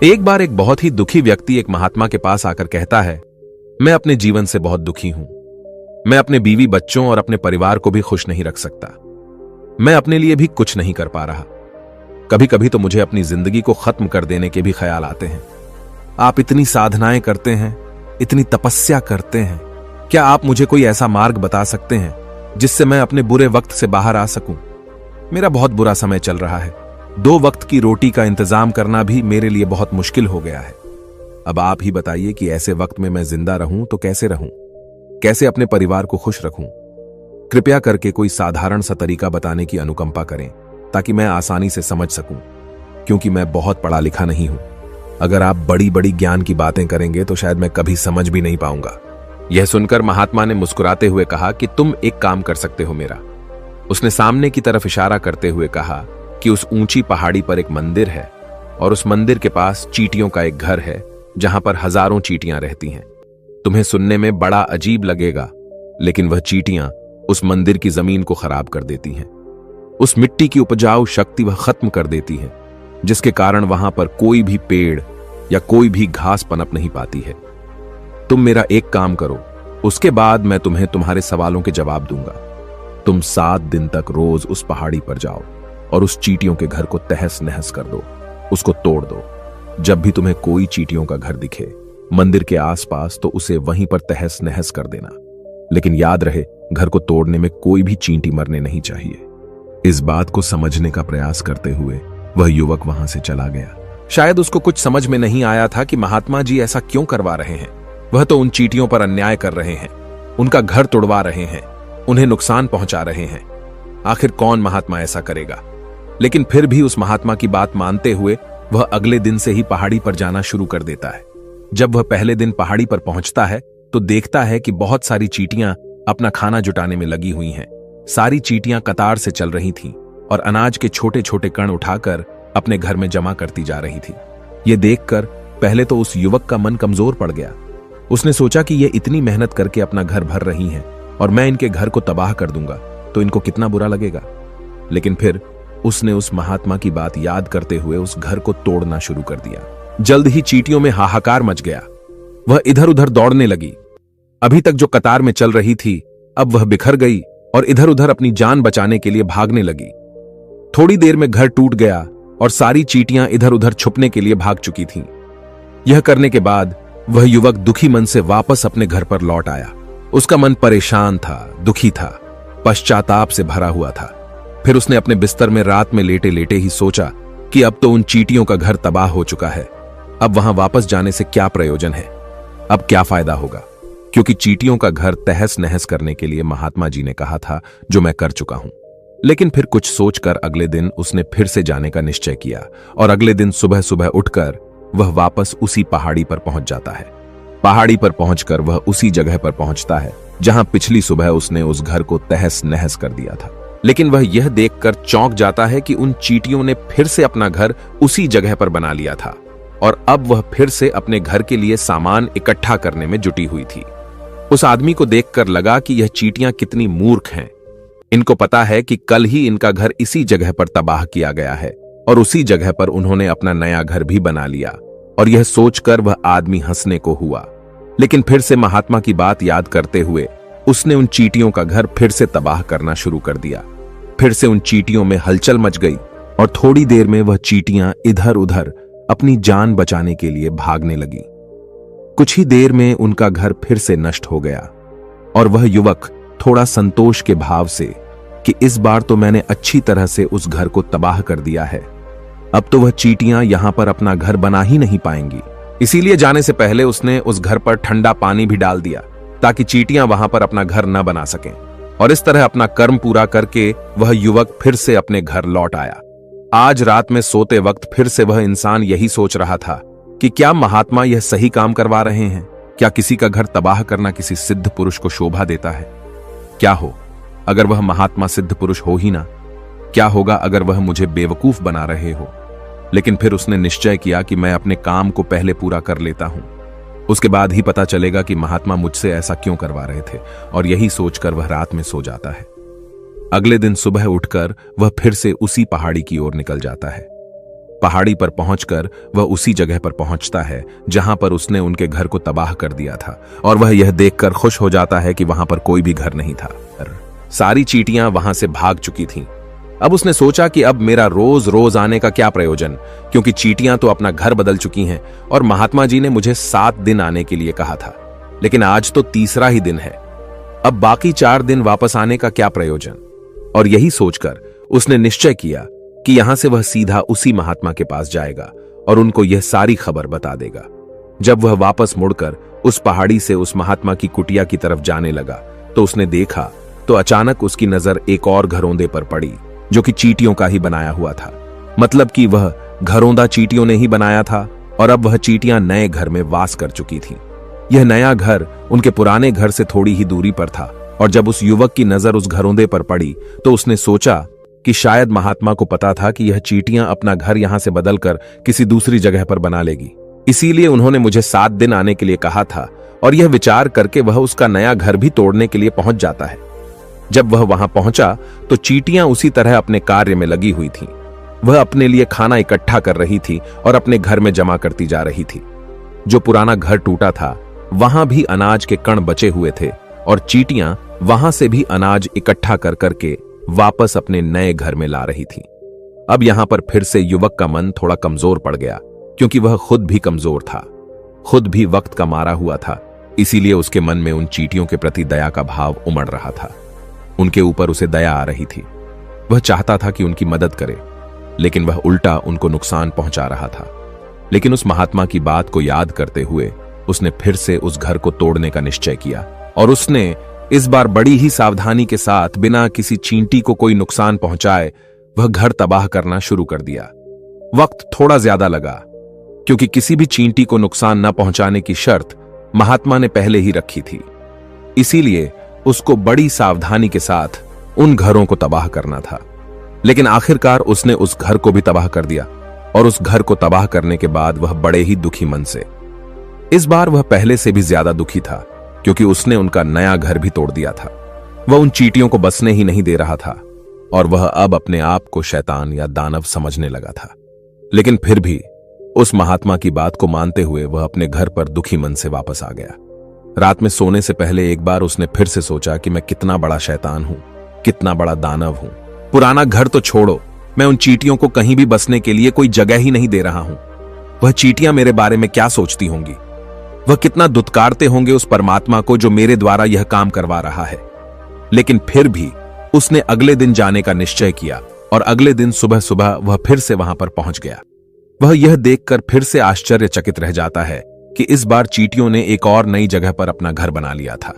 एक बार एक बहुत ही दुखी व्यक्ति एक महात्मा के पास आकर कहता है, मैं अपने जीवन से बहुत दुखी हूं। मैं अपने बीवी बच्चों और अपने परिवार को भी खुश नहीं रख सकता। मैं अपने लिए भी कुछ नहीं कर पा रहा। कभी कभी तो मुझे अपनी जिंदगी को खत्म कर देने के भी ख्याल आते हैं। आप इतनी साधनाएं करते हैं, इतनी तपस्या करते हैं, क्या आप मुझे कोई ऐसा मार्ग बता सकते हैं जिससे मैं अपने बुरे वक्त से बाहर आ सकूं? मेरा बहुत बुरा समय चल रहा है। 2 वक्त की रोटी का इंतजाम करना भी मेरे लिए बहुत मुश्किल हो गया है। अब आप ही बताइए कि ऐसे वक्त में मैं जिंदा रहूं तो कैसे रहूं, कैसे अपने परिवार को खुश रखूं? कृपया करके कोई साधारण सा तरीका बताने की अनुकंपा करें ताकि मैं आसानी से समझ सकूं, क्योंकि मैं बहुत पढ़ा लिखा नहीं हूं। अगर आप बड़ी बड़ी ज्ञान की बातें करेंगे तो शायद मैं कभी समझ भी नहीं पाऊंगा। यह सुनकर महात्मा ने मुस्कुराते हुए कहा कि तुम एक काम कर सकते हो मेरा। उसने सामने की तरफ इशारा करते हुए कहा कि उस ऊंची पहाड़ी पर एक मंदिर है और उस मंदिर के पास चींटियों का एक घर है जहां पर हजारों चींटियां रहती हैं। तुम्हें सुनने में बड़ा अजीब लगेगा, लेकिन वह चींटियां उस मंदिर की जमीन को खराब कर देती हैं। उस मिट्टी की उपजाऊ शक्ति वह खत्म कर देती हैं, जिसके कारण वहां पर कोई भी पेड़ या कोई भी घास पनप नहीं पाती है। तुम मेरा एक काम करो, उसके बाद मैं तुम्हें तुम्हारे सवालों के जवाब दूंगा। तुम 7 दिन तक रोज उस पहाड़ी पर जाओ और उस चींटियों के घर को तहस नहस कर दो, उसको तोड़ दो। जब भी तुम्हें कोई चींटियों का घर दिखे मंदिर के आसपास, तो उसे वहीं पर तहस नहस कर देना। लेकिन याद रहे, घर को तोड़ने में कोई भी चींटी मरने नहीं चाहिए। इस बात को समझने का प्रयास करते हुए वह युवक वहां से चला गया। शायद उसको कुछ समझ में नहीं आया था कि महात्मा जी ऐसा क्यों करवा रहे हैं। वह तो उन चींटियों पर अन्याय कर रहे हैं, उनका घर तोड़वा रहे हैं, उन्हें नुकसान पहुंचा रहे हैं। आखिर कौन महात्मा ऐसा करेगा? लेकिन फिर भी उस महात्मा की बात मानते हुए वह अगले दिन से ही पहाड़ी पर जाना शुरू कर देता है। जब वह पहले दिन पहाड़ी पर पहुंचता है तो देखता है कि बहुत सारी चींटियां अपना खाना जुटाने में लगी हुई हैं। सारी चींटियां कतार से चल रही थीं और अनाज के छोटे छोटे कण उठाकर अपने घर में जमा करती जा रही थी। यह देखकर पहले तो उस युवक का मन कमजोर पड़ गया। उसने सोचा कि ये इतनी मेहनत करके अपना घर भर रही हैं और मैं इनके घर को तबाह कर दूंगा तो इनको कितना बुरा लगेगा। लेकिन फिर उसने उस महात्मा की बात याद करते हुए उस घर को तोड़ना शुरू कर दिया। जल्द ही चींटियों में हाहाकार मच गया। वह इधर उधर दौड़ने लगी। अभी तक जो कतार में चल रही थी, अब वह बिखर गई और इधर उधर अपनी जान बचाने के लिए भागने लगी। थोड़ी देर में घर टूट गया और सारी चींटियां इधर उधर छुपने के लिए भाग चुकी थीं। यह करने के बाद वह युवक दुखी मन से वापस अपने घर पर लौट आया। उसका मन परेशान था, दुखी था, पश्चाताप से भरा हुआ था। फिर उसने अपने बिस्तर में रात में लेटे लेटे ही सोचा कि अब तो उन चींटियों का घर तबाह हो चुका है। अब वहां वापस जाने से क्या प्रयोजन है? अब क्या फायदा होगा? क्योंकि चींटियों का घर तहस नहस करने के लिए महात्मा जी ने कहा था, जो मैं कर चुका हूं। लेकिन फिर कुछ सोचकर अगले दिन उसने फिर से जाने का निश्चय किया और अगले दिन सुबह सुबह उठकर वह वापस उसी पहाड़ी पर पहुंच जाता है। पहाड़ी पर पहुंचकर वह उसी जगह पर पहुंचता है जहां पिछली सुबह उसने उस घर को तहस नहस कर दिया था। लेकिन वह यह देखकर चौंक जाता है कि उन चींटियों ने फिर से अपना घर उसी जगह पर बना लिया था और अब वह फिर से अपने घर के लिए सामान इकट्ठा करने में जुटी हुई थी। उस आदमी को देखकर लगा कि यह चींटियां कितनी मूर्ख हैं। इनको पता है कि कल ही इनका घर इसी जगह पर तबाह किया गया है और उसी जगह पर उन्होंने अपना नया घर भी बना लिया। और यह सोचकर वह आदमी हंसने को हुआ। लेकिन फिर से महात्मा की बात याद करते हुए उसने उन चींटियों का घर फिर से तबाह करना शुरू कर दिया। फिर से उन चींटियों में हलचल मच गई और थोड़ी देर में वह चींटियां इधर उधर अपनी जान बचाने के लिए भागने लगी। कुछ ही देर में उनका घर फिर से नष्ट हो गया और वह युवक थोड़ा संतोष के भाव से कि इस बार तो मैंने अच्छी तरह से उस घर को तबाह कर दिया है, अब तो वह चींटियां यहां पर अपना घर बना ही नहीं पाएंगी। इसीलिए जाने से पहले उसने उस घर पर ठंडा पानी भी डाल दिया ताकि चींटियां वहां पर अपना घर न बना सकें। और इस तरह अपना कर्म पूरा करके वह युवक फिर से अपने घर लौट आया। आज रात में सोते वक्त फिर से वह इंसान यही सोच रहा था कि क्या महात्मा यह सही काम करवा रहे हैं? क्या किसी का घर तबाह करना किसी सिद्ध पुरुष को शोभा देता है? क्या हो अगर वह महात्मा सिद्ध पुरुष हो ही ना? क्या होगा अगर वह मुझे बेवकूफ बना रहे हो? लेकिन फिर उसने निश्चय किया कि मैं अपने काम को पहले पूरा कर लेता हूं, उसके बाद ही पता चलेगा कि महात्मा मुझसे ऐसा क्यों करवा रहे थे। और यही सोचकर वह रात में सो जाता है। अगले दिन सुबह उठकर वह फिर से उसी पहाड़ी की ओर निकल जाता है। पहाड़ी पर पहुंचकर वह उसी जगह पर पहुंचता है जहां पर उसने उनके घर को तबाह कर दिया था, और वह यह देखकर खुश हो जाता है कि वहां पर कोई भी घर नहीं था। सारी चींटियां वहां से भाग चुकी थीं। अब उसने सोचा कि अब मेरा रोज रोज आने का क्या प्रयोजन, क्योंकि चींटियां तो अपना घर बदल चुकी हैं और महात्मा जी ने मुझे 7 दिन आने के लिए कहा था, लेकिन आज तो तीसरा ही दिन है। अब बाकी 4 दिन वापस आने का क्या प्रयोजन। और यही सोचकर उसने निश्चय किया कि यहां से वह सीधा उसी महात्मा के पास जाएगा और उनको यह सारी खबर बता देगा। जब वह वापस मुड़कर उस पहाड़ी से उस महात्मा की कुटिया की तरफ जाने लगा तो उसने देखा तो अचानक उसकी नजर एक और घरौंदे पर पड़ी जो कि चींटियों का ही बनाया हुआ था। मतलब कि वह घरौंदा चींटियों ने ही बनाया था और अब वह चींटियां नए घर में वास कर चुकी थीं। यह नया घर उनके पुराने घर से थोड़ी ही दूरी पर था, और जब उस युवक की नजर उस घरौंदे पर पड़ी तो उसने सोचा कि शायद महात्मा को पता था कि यह चींटियां अपना घर यहां से बदलकर किसी दूसरी जगह पर बना लेगी, इसीलिए उन्होंने मुझे 7 दिन आने के लिए कहा था। और यह विचार करके वह उसका नया घर भी तोड़ने के लिए पहुंच जाता है। जब वह वहां पहुंचा तो चींटियां उसी तरह अपने कार्य में लगी हुई थीं। वह अपने लिए खाना इकट्ठा कर रही थी और अपने घर में जमा करती जा रही थी। जो पुराना घर टूटा था वहां भी अनाज के कण बचे हुए थे और चींटियां वहां से भी अनाज इकट्ठा कर करके वापस अपने नए घर में ला रही थी। अब यहां पर फिर से युवक का मन थोड़ा कमजोर पड़ गया, क्योंकि वह खुद भी कमजोर था, खुद भी वक्त का मारा हुआ था। इसीलिए उसके मन में उन चींटियों के प्रति दया का भाव उमड़ रहा था। उनके ऊपर उसे दया आ रही थी। वह चाहता था कि उनकी मदद करे, लेकिन वह उल्टा उनको नुकसान पहुंचा रहा था। लेकिन उस महात्मा की बात को याद करते हुए उसने फिर से उस घर को तोड़ने का निश्चय किया, और उसने इस बार बड़ी ही सावधानी के साथ बिना किसी चींटी को कोई नुकसान पहुंचाए वह घर तबाह करना शुरू कर दिया। वक्त थोड़ा ज्यादा लगा, क्योंकि किसी भी चींटी को नुकसान न पहुंचाने की शर्त महात्मा ने पहले ही रखी थी। इसीलिए उसको बड़ी सावधानी के साथ उन घरों को तबाह करना था। लेकिन आखिरकार उसने उस घर को भी तबाह कर दिया, और उस घर को तबाह करने के बाद वह बड़े ही दुखी मन से, इस बार वह पहले से भी ज्यादा दुखी था, क्योंकि उसने उनका नया घर भी तोड़ दिया था। वह उन चींटियों को बसने ही नहीं दे रहा था, और वह अब अपने आप को शैतान या दानव समझने लगा था। लेकिन फिर भी उस महात्मा की बात को मानते हुए वह अपने घर पर दुखी मन से वापस आ गया। रात में सोने से पहले एक बार उसने फिर से सोचा कि मैं कितना बड़ा शैतान हूं, कितना बड़ा दानव हूं। पुराना घर तो छोड़ो, मैं उन चींटियों को कहीं भी बसने के लिए कोई जगह ही नहीं दे रहा हूं। वह चींटियां मेरे बारे में क्या सोचती होंगी, वह कितना दुत्कारते होंगे उस परमात्मा को जो मेरे द्वारा यह काम करवा रहा है। लेकिन फिर भी उसने अगले दिन जाने का निश्चय किया, और अगले दिन सुबह सुबह वह फिर से वहां पर पहुंच गया। वह यह देखकर फिर से आश्चर्यचकित रह जाता है कि इस बार चींटियों ने एक और नई जगह पर अपना घर बना लिया था।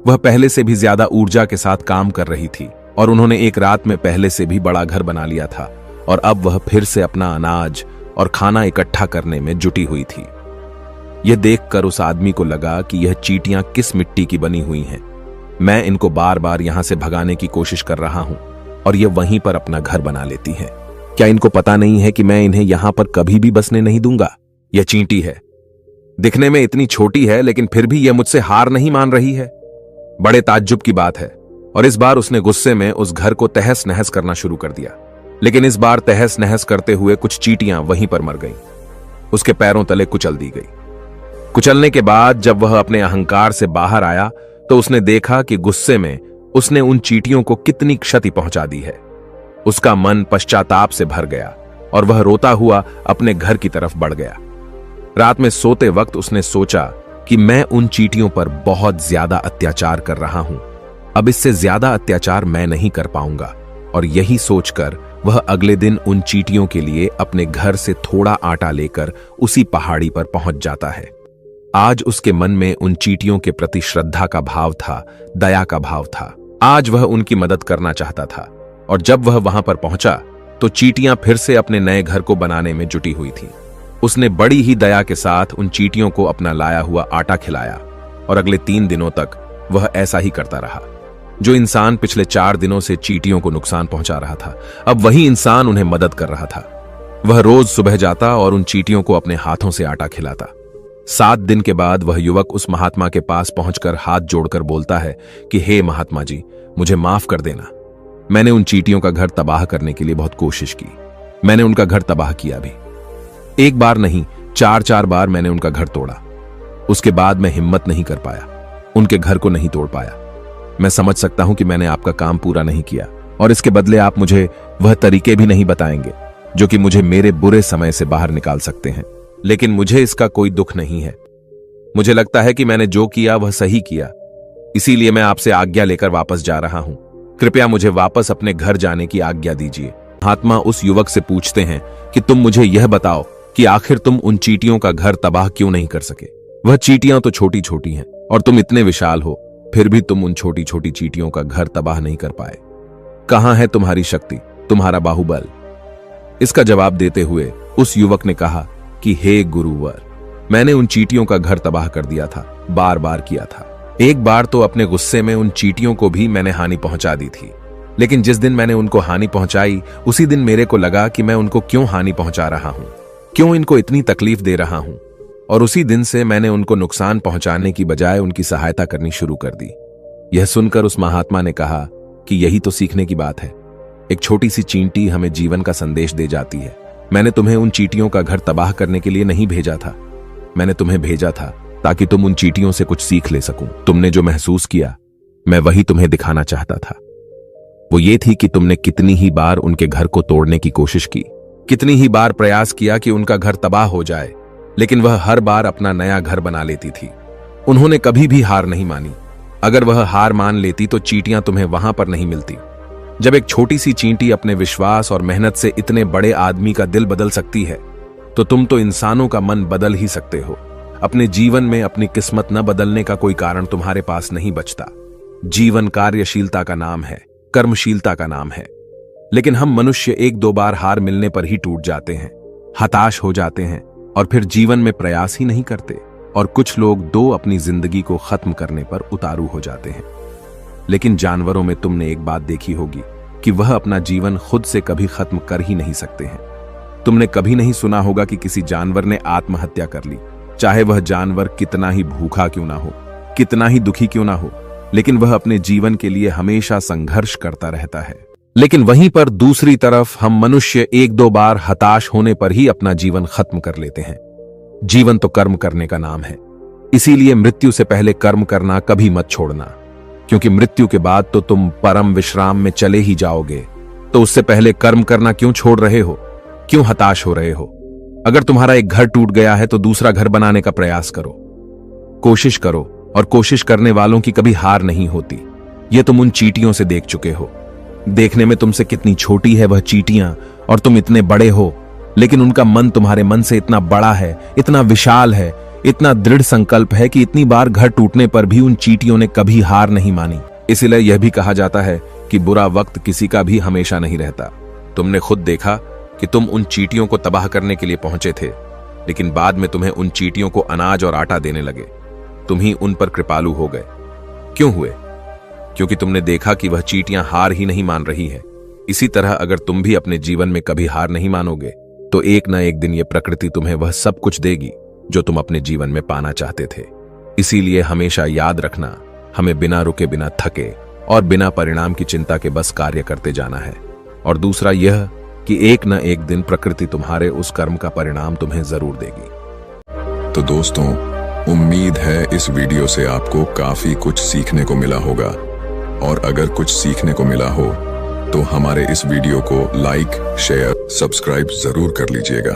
वह पहले से भी ज्यादा ऊर्जा के साथ काम कर रही थी, और उन्होंने एक रात में पहले से भी बड़ा घर बना लिया था, और अब वह फिर से अपना अनाज और खाना इकट्ठा करने में जुटी हुई थी। यह देखकर उस आदमी को लगा कि यह चींटियां किस मिट्टी की बनी हुई हैं। मैं इनको बार बार यहां से भगाने की कोशिश कर रहा हूं, और यह वहीं पर अपना घर बना लेती हैं। क्या इनको पता नहीं है कि मैं इन्हें यहां पर कभी भी बसने नहीं दूंगा? यह चींटी है, दिखने में इतनी छोटी है, लेकिन फिर भी यह मुझसे हार नहीं मान रही है। बड़े ताज्जुब की बात है। और इस बार उसने गुस्से में उस घर को तहस नहस करना शुरू कर दिया। लेकिन इस बार तहस नहस करते हुए कुछ चींटियां वहीं पर मर गईं। उसके पैरों तले कुचल दी गई। कुचलने के बाद जब वह अपने अहंकार से बाहर आया तो उसने देखा कि गुस्से में उसने उन चींटियों को कितनी क्षति पहुंचा दी है। उसका मन पश्चाताप से भर गया और वह रोता हुआ अपने घर की तरफ बढ़ गया। रात में सोते वक्त उसने सोचा कि मैं उन चींटियों पर बहुत ज्यादा अत्याचार कर रहा हूं, अब इससे ज्यादा अत्याचार मैं नहीं कर पाऊंगा। और यही सोचकर वह अगले दिन उन चींटियों के लिए अपने घर से थोड़ा आटा लेकर उसी पहाड़ी पर पहुंच जाता है। आज उसके मन में उन चींटियों के प्रति श्रद्धा का भाव था, दया का भाव था। आज वह उनकी मदद करना चाहता था। और जब वह वहां पर पहुंचा तो चींटियां फिर से अपने नए घर को बनाने में जुटी हुई थीं। उसने बड़ी ही दया के साथ उन चींटियों को अपना लाया हुआ आटा खिलाया, और अगले 3 दिनों तक वह ऐसा ही करता रहा। जो इंसान पिछले 4 दिनों से चींटियों को नुकसान पहुंचा रहा था, अब वही इंसान उन्हें मदद कर रहा था। वह रोज सुबह जाता और उन चींटियों को अपने हाथों से आटा खिलाता। 7 दिन के बाद वह युवक उस महात्मा के पास पहुंचकर हाथ जोड़कर बोलता है कि हे महात्मा जी, मुझे माफ कर देना। मैंने उन चींटियों का घर तबाह करने के लिए बहुत कोशिश की, मैंने उनका घर तबाह किया भी। एक बार नहीं, 4-4 बार मैंने उनका घर तोड़ा। उसके बाद मैं हिम्मत नहीं कर पाया, उनके घर को नहीं तोड़ पाया। मैं समझ सकता हूं कि मैंने आपका काम पूरा नहीं किया और इसके बदले आप मुझे वह तरीके भी नहीं बताएंगे जो कि मुझे मेरे बुरे समय से बाहर निकाल सकते हैं। लेकिन मुझे इसका कोई दुख नहीं है। मुझे लगता है कि मैंने जो किया वह सही किया, इसीलिए मैं आपसे आज्ञा लेकर वापस जा रहा हूं। कृपया मुझे वापस अपने घर जाने की आज्ञा दीजिए। महात्मा उस युवक से पूछते हैं कि तुम मुझे यह बताओ कि आखिर तुम उन चींटियों का घर तबाह क्यों नहीं कर सके? वह चींटियां तो छोटी छोटी हैं और तुम इतने विशाल हो, फिर भी तुम उन छोटी छोटी चींटियों का घर तबाह नहीं कर पाए। कहां है तुम्हारी शक्ति, तुम्हारा बाहुबल? इसका जवाब देते हुए उस युवक ने कहा कि हे गुरुवर, मैंने उन चींटियों का घर तबाह कर दिया था, बार बार किया था। एक बार तो अपने गुस्से में उन चींटियों को भी मैंने हानि पहुंचा दी थी, लेकिन जिस दिन मैंने उनको हानि पहुंचाई उसी दिन मेरे को लगा कि मैं उनको क्यों हानि पहुंचा रहा हूं, क्यों इनको इतनी तकलीफ दे रहा हूं, और उसी दिन से मैंने उनको नुकसान पहुंचाने की बजाय उनकी सहायता करनी शुरू कर दी। यह सुनकर उस महात्मा ने कहा कि यही तो सीखने की बात है। एक छोटी सी चींटी हमें जीवन का संदेश दे जाती है। मैंने तुम्हें उन चींटियों का घर तबाह करने के लिए नहीं भेजा था, मैंने तुम्हें भेजा था ताकि तुम उन चींटियों से कुछ सीख ले सको। तुमने जो महसूस किया मैं वही तुम्हें दिखाना चाहता था। वो ये थी कि तुमने कितनी ही बार उनके घर को तोड़ने की कोशिश की, कितनी ही बार प्रयास किया कि उनका घर तबाह हो जाए, लेकिन वह हर बार अपना नया घर बना लेती थी। उन्होंने कभी भी हार नहीं मानी। अगर वह हार मान लेती तो चींटियां तुम्हें वहां पर नहीं मिलती। जब एक छोटी सी चींटी अपने विश्वास और मेहनत से इतने बड़े आदमी का दिल बदल सकती है, तो तुम तो इंसानों का मन बदल ही सकते हो। अपने जीवन में अपनी किस्मत न बदलने का कोई कारण तुम्हारे पास नहीं बचता। जीवन कार्यशीलता का नाम है, कर्मशीलता का नाम है। लेकिन हम मनुष्य 1-2 बार हार मिलने पर ही टूट जाते हैं, हताश हो जाते हैं और फिर जीवन में प्रयास ही नहीं करते। और कुछ लोग अपनी जिंदगी को खत्म करने पर उतारू हो जाते हैं। लेकिन जानवरों में तुमने एक बात देखी होगी कि वह अपना जीवन खुद से कभी खत्म कर ही नहीं सकते हैं। तुमने कभी नहीं सुना होगा कि किसी जानवर ने आत्महत्या कर ली, चाहे वह जानवर कितना ही भूखा क्यों ना हो, कितना ही दुखी क्यों ना हो, लेकिन वह अपने जीवन के लिए हमेशा संघर्ष करता रहता है। लेकिन वहीं पर दूसरी तरफ हम मनुष्य 1-2 बार हताश होने पर ही अपना जीवन खत्म कर लेते हैं। जीवन तो कर्म करने का नाम है, इसीलिए मृत्यु से पहले कर्म करना कभी मत छोड़ना, क्योंकि मृत्यु के बाद तो तुम परम विश्राम में चले ही जाओगे। तो उससे पहले कर्म करना क्यों छोड़ रहे हो, क्यों हताश हो रहे हो? अगर तुम्हारा एक घर टूट गया है तो दूसरा घर बनाने का प्रयास करो, कोशिश करो, और कोशिश करने वालों की कभी हार नहीं होती। यह तुम उन चींटियों से देख चुके हो। देखने में तुमसे कितनी छोटी है वह चींटियां और तुम इतने बड़े हो, लेकिन उनका मन तुम्हारे मन से इतना बड़ा है, इतना विशाल है, इतना दृढ़ संकल्प है कि इतनी बार घर टूटने पर भी उन चींटियों ने कभी हार नहीं मानी। इसलिए यह भी कहा जाता है कि बुरा वक्त किसी का भी हमेशा नहीं रहता। तुमने खुद देखा कि तुम उन चींटियों को तबाह करने के लिए पहुंचे थे, लेकिन बाद में तुम्हें उन चींटियों को अनाज और आटा देने लगे। तुम ही उन पर कृपालु हो गए। क्यों हुए? क्योंकि तुमने देखा कि वह चींटियां हार ही नहीं मान रही है। इसी तरह अगर तुम भी अपने जीवन में कभी हार नहीं मानोगे तो एक न एक दिन यह प्रकृति तुम्हें वह सब कुछ देगी जो तुम अपने जीवन में पाना चाहते थे। इसीलिए हमेशा याद रखना, हमें बिना रुके, बिना थके और बिना परिणाम की चिंता के बस कार्य करते जाना है। और दूसरा यह कि एक न एक दिन प्रकृति तुम्हारे उस कर्म का परिणाम तुम्हें जरूर देगी। तो दोस्तों, उम्मीद है इस वीडियो से आपको काफी कुछ सीखने को मिला होगा, और अगर कुछ सीखने को मिला हो तो हमारे इस वीडियो को लाइक, शेयर, सब्सक्राइब जरूर कर लीजिएगा।